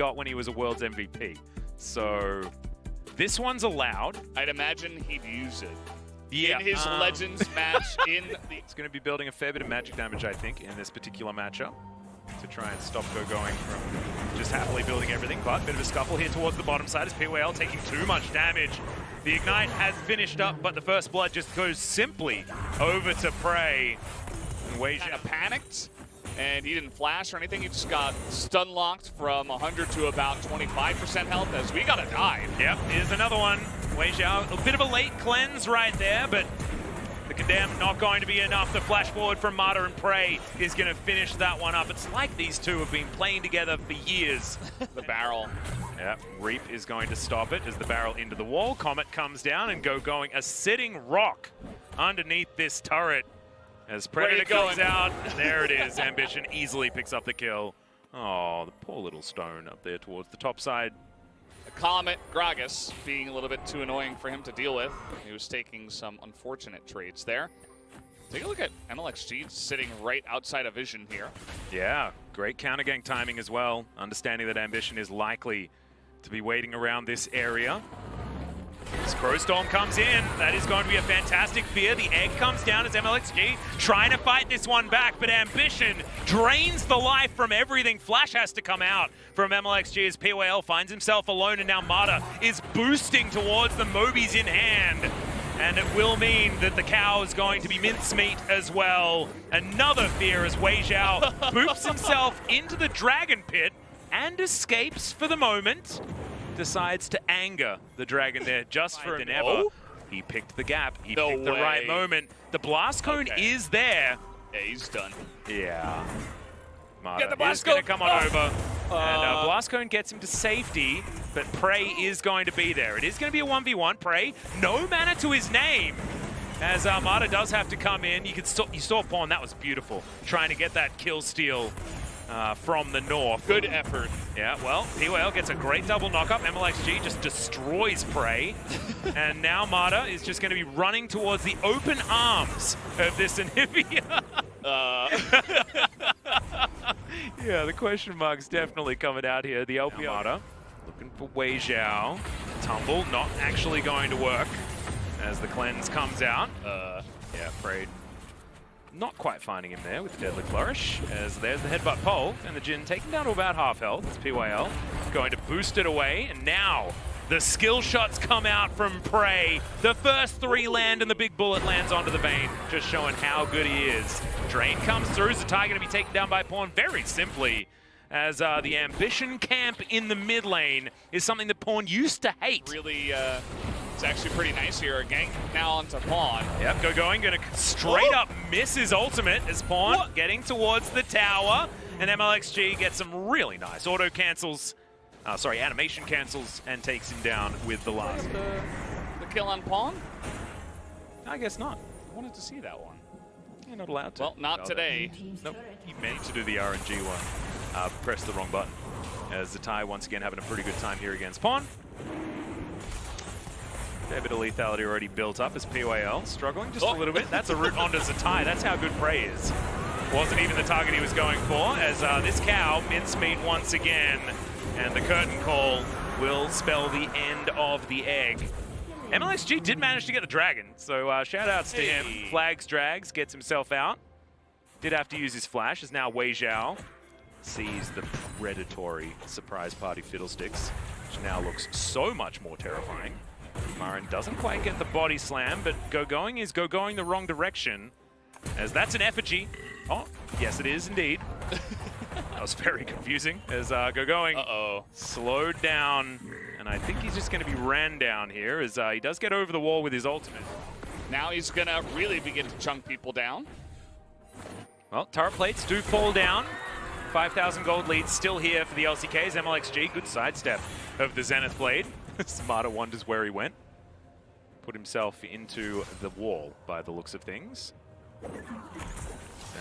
got when he was a World's MVP. So this one's allowed. I'd imagine he'd use it. Yeah. In his Legends match in the... It's going to be building a fair bit of magic damage, I think, in this particular matchup to try and stop Go going from just happily building everything. But a bit of a scuffle here towards the bottom side as PYL taking too much damage. The Ignite has finished up, but the first blood just goes simply over to Prey. And Wei kind of panicked, and he didn't flash or anything. He just got stun locked from 100 to about 25% health as we got a dive. Yep, here's another one. Wei Xiao, a bit of a late cleanse right there, but the Condemn not going to be enough. The flash forward from Marta and Prey is going to finish that one up. It's like these two have been playing together for years. The barrel. Yeah, Reap is going to stop it as the barrel into the wall. Comet comes down and going a sitting rock underneath this turret. As Predator comes out, there it is. Ambition easily picks up the kill. Oh, the poor little stone up there towards the top side. The Comet, Gragas, being a little bit too annoying for him to deal with. He was taking some unfortunate trades there. Take a look at MLXG sitting right outside of vision here. Yeah, great counter gang timing as well. Understanding that Ambition is likely to be waiting around this area. As Crowstorm comes in, that is going to be a fantastic fear. The egg comes down as MLXG trying to fight this one back, but Ambition drains the life from everything. Flash has to come out from MLXG as PYL finds himself alone, and now Marta is boosting towards the Mobies in hand. And it will mean that the cow is going to be mincemeat as well. Another fear as Wei Xiao boops himself into the dragon pit and escapes for the moment. Decides to anger the dragon there just for an ever. He picked the gap. He picked the right moment. The blast cone is there. Yeah, he's done. Yeah. Marta is going to come on over. And blast cone gets him to safety, but Prey is going to be there. It is going to be a 1v1. Prey, no mana to his name. As Marta does have to come in. You saw Pawn, that was beautiful. Trying to get that kill steal. From the north. Good effort. Yeah, well, PYL gets a great double knockup. MLXG just destroys Prey. And now Marta is just going to be running towards the open arms of this Anivia. Yeah, the question mark's definitely coming out here. The LPL Marta looking for Wei Xiao. Tumble not actually going to work as the cleanse comes out. Yeah, Prey not quite finding him there with the Deadly Flourish, as there's the headbutt pole, and the Jhin taken down to about half health. It's PYL going to boost it away, and now the skill shots come out from Prey. The first three land, and the big bullet lands onto the vein, just showing how good he is. Drain comes through, Zatai going to be taken down by Pawn very simply, as the Ambition camp in the mid lane is something that Pawn used to hate. Really, it's actually pretty nice here. A gank now onto Pawn. Yep, going to straight up miss his ultimate as Pawn getting towards the tower. And MLXG gets some really nice auto cancels, animation cancels, and takes him down with the last. The kill on Pawn? I guess not. I wanted to see that one. You're not allowed to. Well, not today. Nope, he meant to do the RNG one. Pressed the wrong button. As Zatai once again having a pretty good time here against Pawn. A bit of lethality already built up as PYL struggling just a little bit. That's a route onto Zatai. That's how good Prey is. Wasn't even the target he was going for, as this cow mincemeat once again. And the curtain call will spell the end of the egg. MLXG did manage to get the dragon, so shout outs to him. Flags, drags, gets himself out. Did have to use his flash, as now Wei Xiao sees the predatory surprise party fiddlesticks, which now looks so much more terrifying. Marin doesn't quite get the body slam, but going is going the wrong direction, as that's an effigy. Oh, yes it is indeed. That was very confusing, as going slowed down, and I think he's just going to be ran down here, as he does get over the wall with his ultimate. Now he's going to really begin to chunk people down. Well, turret plates do fall down. 5,000 gold lead still here for the LCKs. MLXG, good sidestep of the Zenith Blade. Marta wonders where he went. Put himself into the wall by the looks of things.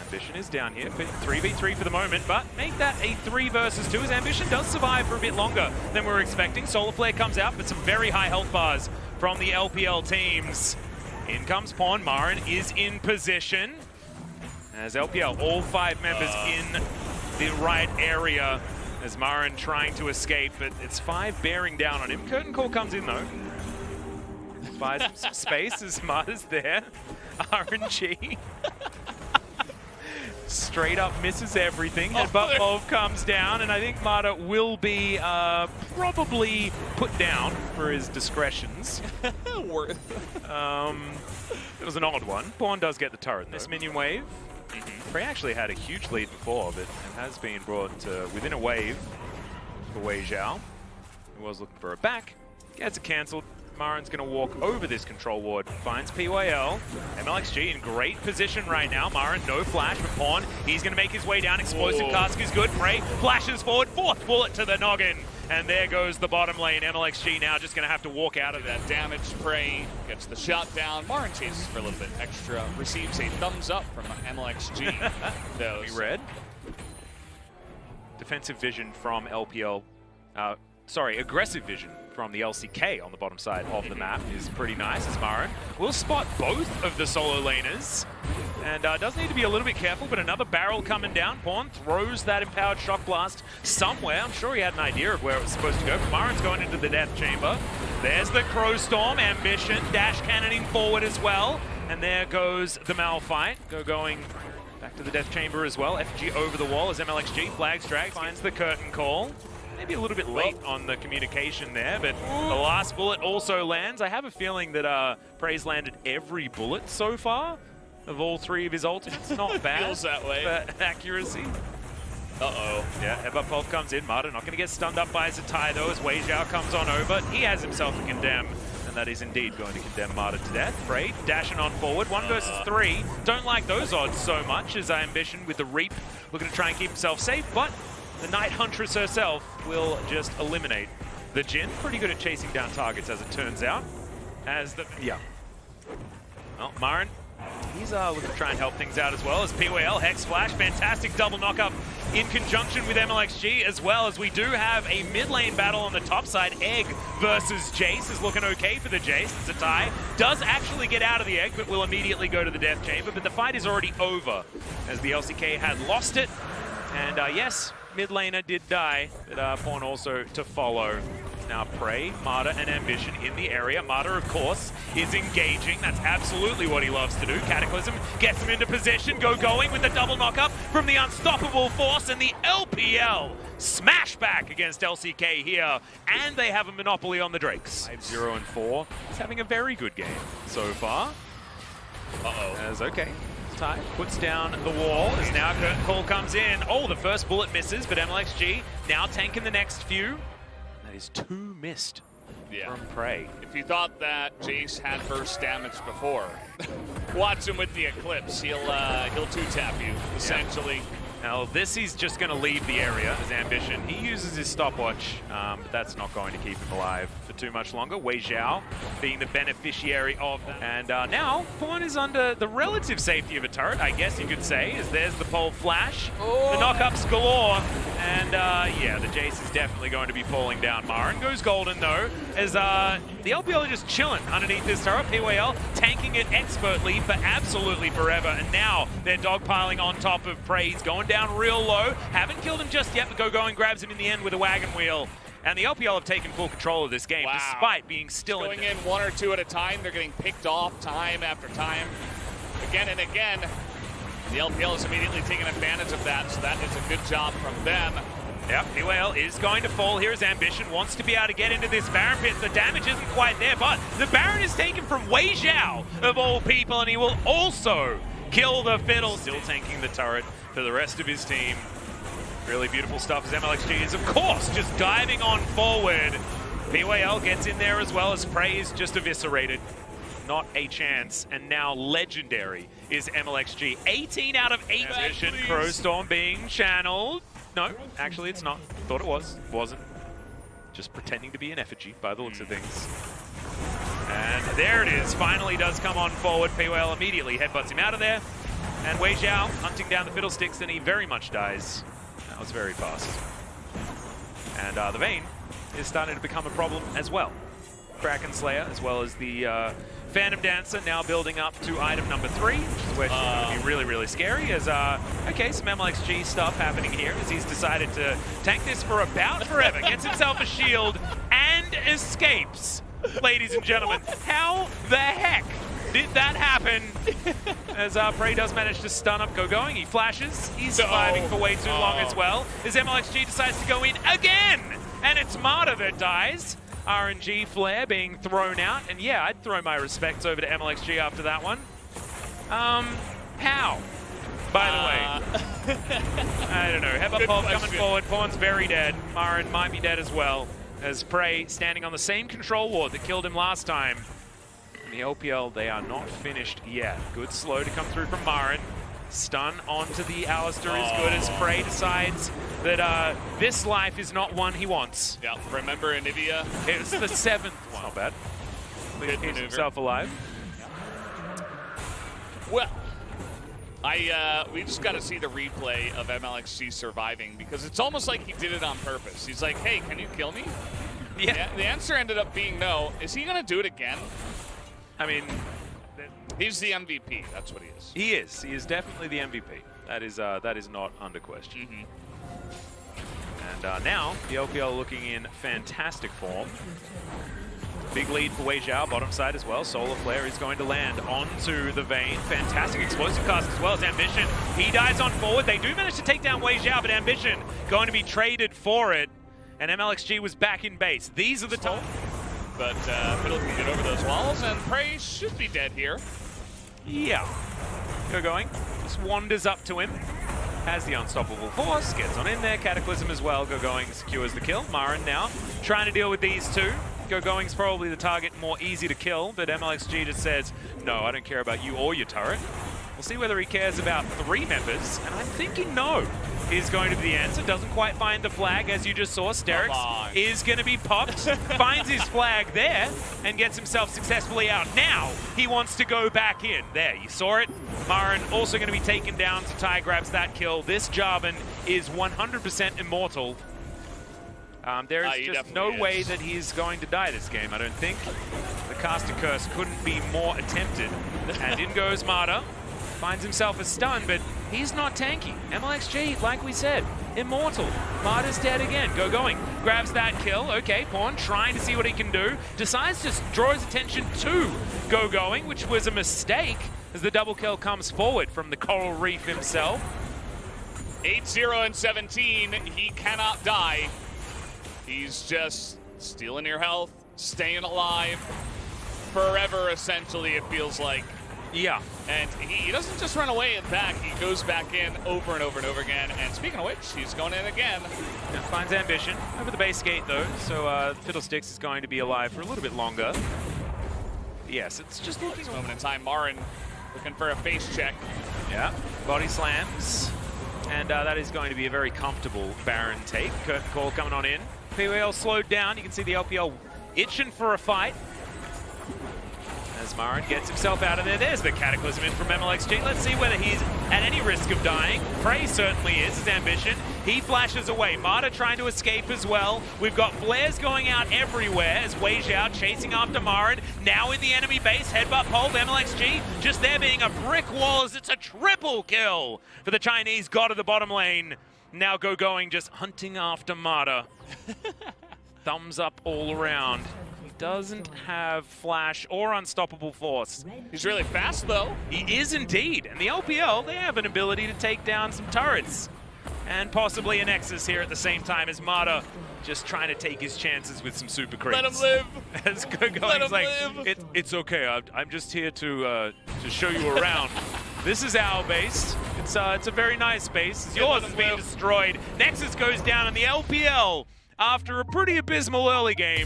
Ambition is down here, 3v3 for the moment, but make that a 3 versus 2 as Ambition does survive for a bit longer than we were expecting. Solar Flare comes out, but some very high health bars from the LPL teams. In comes Pawn. Marin is in position. As LPL, all 5 members in the right area. as Marin trying to escape, but it's 5 bearing down on him. Curtain call comes in though. Buys some space as Marta's there. RNG. Straight up misses everything. Headbutt Pulve comes down, and I think Marta will be probably put down for his discretions. It was an odd one. Pawn does get the turret in this minion wave. Prey actually had a huge lead before, but it has been brought within a wave for Wei Zhao, who was looking for a back. Gets it cancelled. Marin's going to walk over this control ward. Finds PYL. MLXG in great position right now. Marin, no flash, but Pawn, he's going to make his way down. Explosive cask is good. Prey flashes forward. 4th bullet to the noggin. And there goes the bottom lane. MLXG now just going to have to walk out of that damage. Prey gets the shot down. Marin chases for a little bit extra. Receives a thumbs up from MLXG. We read. Defensive vision from LPL. Aggressive vision from the LCK on the bottom side of the map is pretty nice as Marin will spot both of the solo laners and does need to be a little bit careful, but another barrel coming down. Pawn throws that empowered shock blast somewhere. I'm sure he had an idea of where it was supposed to go, but Marin's going into the death chamber. There's the Crow Storm ambition, dash cannoning forward as well, and there goes the Malphite going back to the death chamber as well. FG over the wall as MLXG flags drag, finds the curtain call. Maybe a little bit late on the communication there, but the last bullet also lands. I have a feeling that Prey's landed every bullet so far of all 3 of his ultimates. Not bad. Feels that way. For accuracy. Uh-oh. Yeah, Headbutt Pulve comes in. Marta not going to get stunned up by Zatai though as Wei Zhao comes on over. He has himself a condemn, and that is indeed going to condemn Marta to death. Prey dashing on forward. 1 versus 3. Don't like those odds so much as I ambition with the Reap. Looking to try and keep himself safe, but the Night Huntress herself will just eliminate the Jhin. Pretty good at chasing down targets, as it turns out. Well, Marin, he's looking to try and help things out as well as PYL, Hex Flash, fantastic double knock-up in conjunction with MLXG, as well as we do have a mid lane battle on the top side. Egg versus Jace is looking okay for the Jace. Zatai does actually get out of the Egg, but will immediately go to the death chamber, but the fight is already over as the LCK had lost it. And yes, mid laner did die, but Pawn also to follow. Now Prey, Marta, and Ambition in the area. Marta, of course, is engaging. That's absolutely what he loves to do. Cataclysm gets him into position. Going with the double knock-up from the Unstoppable Force, and the LPL smash back against LCK here. And they have a monopoly on the Drakes. 5-0 and 4. He's having a very good game so far. As okay. Puts down the wall as now curtain call comes in. Oh, the first bullet misses, but MLXG now tanking the next few. That is 2 missed from Prey. If you thought that Jace had burst damage before, watch him with the Eclipse. He'll 2-tap you, essentially. Now this he's just going to leave the area as Ambition. He uses his stopwatch, but that's not going to keep him alive for too much longer. Wei Zhao being the beneficiary of that. And now Pawn is under the relative safety of a turret, I guess you could say, as there's the pole flash. The knock-ups galore. And yeah, the Jace is definitely going to be falling down. Marin goes golden though, as the LPL are just chilling underneath this turret. PYL tanking it expertly for absolutely forever. And now they're dogpiling on top of Prey. He's going down real low. Haven't killed him just yet, but going grabs him in the end with a wagon wheel. And the LPL have taken full control of this game, despite being still going in 1 or 2 at a time. They're getting picked off time after time, again and again. The LPL is immediately taking advantage of that, so that is a good job from them. Yep, PYL is going to fall here as Ambition wants to be able to get into this Baron pit. The damage isn't quite there, but the Baron is taken from Wei Zhao, of all people, and he will also kill the Fiddle. Still tanking the turret for the rest of his team. Really beautiful stuff as MLXG is, of course, just diving on forward. PYL gets in there as well as Prey is just eviscerated. Not a chance. And now legendary is MLXG. 18 out of 8 position. Crow Storm being channeled. No, actually it's not. Thought it was. Wasn't. Just pretending to be an effigy by the looks of things. And there it is. Finally does come on forward. PYL immediately headbutts him out of there. And Wei Zhao hunting down the Fiddlesticks, and he very much dies. That was very fast. And the Vayne is starting to become a problem as well. Kraken Slayer, as well as the Phantom Dancer now building up to item number 3, which is where she's going to be really, really scary. As okay, some MLXG stuff happening here as he's decided to tank this for about forever. Gets himself a shield and escapes. Ladies and gentlemen, how the heck did that happen? As Prey does manage to stun up Going. He flashes. He's surviving for way too long as well. As MLXG decides to go in again. And it's Marta that dies. RNG flare being thrown out. And yeah, I'd throw my respects over to MLXG after that one. How? By the way. I don't know. Hepa Pop coming forward. Pawn's very dead. Marin might be dead as well. As Prey standing on the same control ward that killed him last time. In the LPL, they are not finished yet. Good slow to come through from Marin. Stun onto the Alistair is good as Prey decides that this life is not one he wants. Yeah, remember Anivia? It's the 7th one. Not bad. Keeps himself alive. Well, we just got to see the replay of MLXG surviving because it's almost like he did it on purpose. He's like, hey, can you kill me? Yeah. The answer ended up being no. Is he going to do it again? I mean, he's the MVP. That's what he is. He is. He is definitely the MVP. That is not under question. And now, the LPL looking in fantastic form. Big lead for Wei Zhao, bottom side as well. Solar Flare is going to land onto the Vayne. Fantastic explosive cast as well as Ambition. He dies on forward. They do manage to take down Wei Zhao, but Ambition going to be traded for it. And MLXG was back in base. These are the top. But Fiddle can get over those walls, and Prey should be dead here. Yeah. Going. Just wanders up to him. Has the unstoppable force. Gets on in there. Cataclysm as well. Going secures the kill. Marin now trying to deal with these two. Going's probably the target more easy to kill, but MLXG just says, no, I don't care about you or your turret. We'll see whether he cares about 3 members, and I'm thinking no is going to be the answer. Doesn't quite find the flag, as you just saw. Sterix is going to be popped, finds his flag there, and gets himself successfully out. Now, he wants to go back in. There, you saw it. Marin also going to be taken down, so Ty grabs that kill. This Jarvan is 100% immortal. There is just no way that he's going to die this game, I don't think. The caster curse couldn't be more attempted. And in goes Marta. Finds himself a stun, but he's not tanky. MLXG, like we said, immortal. Marta's dead again. Going. Grabs that kill. Okay, Pawn trying to see what he can do. Decides to draw his attention to Going, which was a mistake as the double kill comes forward from the Coral Reef himself. 8-0 and 17. He cannot die. He's just stealing your health, staying alive forever, essentially, it feels like. Yeah. And he doesn't just run away and back, he goes back in over and over and over again. And speaking of which, he's going in again. Yeah, finds Ambition over the base gate, though, so Fiddlesticks is going to be alive for a little bit longer. Yes, it's just looking... This moment in time, Marin looking for a face check. Yeah, body slams. And that is going to be a very comfortable Baron take. Curtain call coming on in. PWL slowed down. You can see the LPL itching for a fight. As Marin gets himself out of there. There's the Cataclysm in from MLXG. Let's see whether he's at any risk of dying. Prey certainly is, his Ambition. He flashes away. Marta trying to escape as well. We've got flares going out everywhere as Wei Zhao chasing after Marin. Now in the enemy base, headbutt pole, MLXG just there being a brick wall as it's a triple kill for the Chinese god of the bottom lane. Now Going just hunting after Marta. Thumbs up all around. He doesn't have flash or unstoppable force. He's really fast though. He is indeed. And the LPL, they have an ability to take down some turrets. And possibly a Nexus here at the same time as Marta just trying to take his chances with some super creeps. Let him live. As Going's like, it's okay. I'm just here to show you around. This is our base. It's a very nice base. Yours is being destroyed. Nexus goes down in the LPL after a pretty abysmal early game.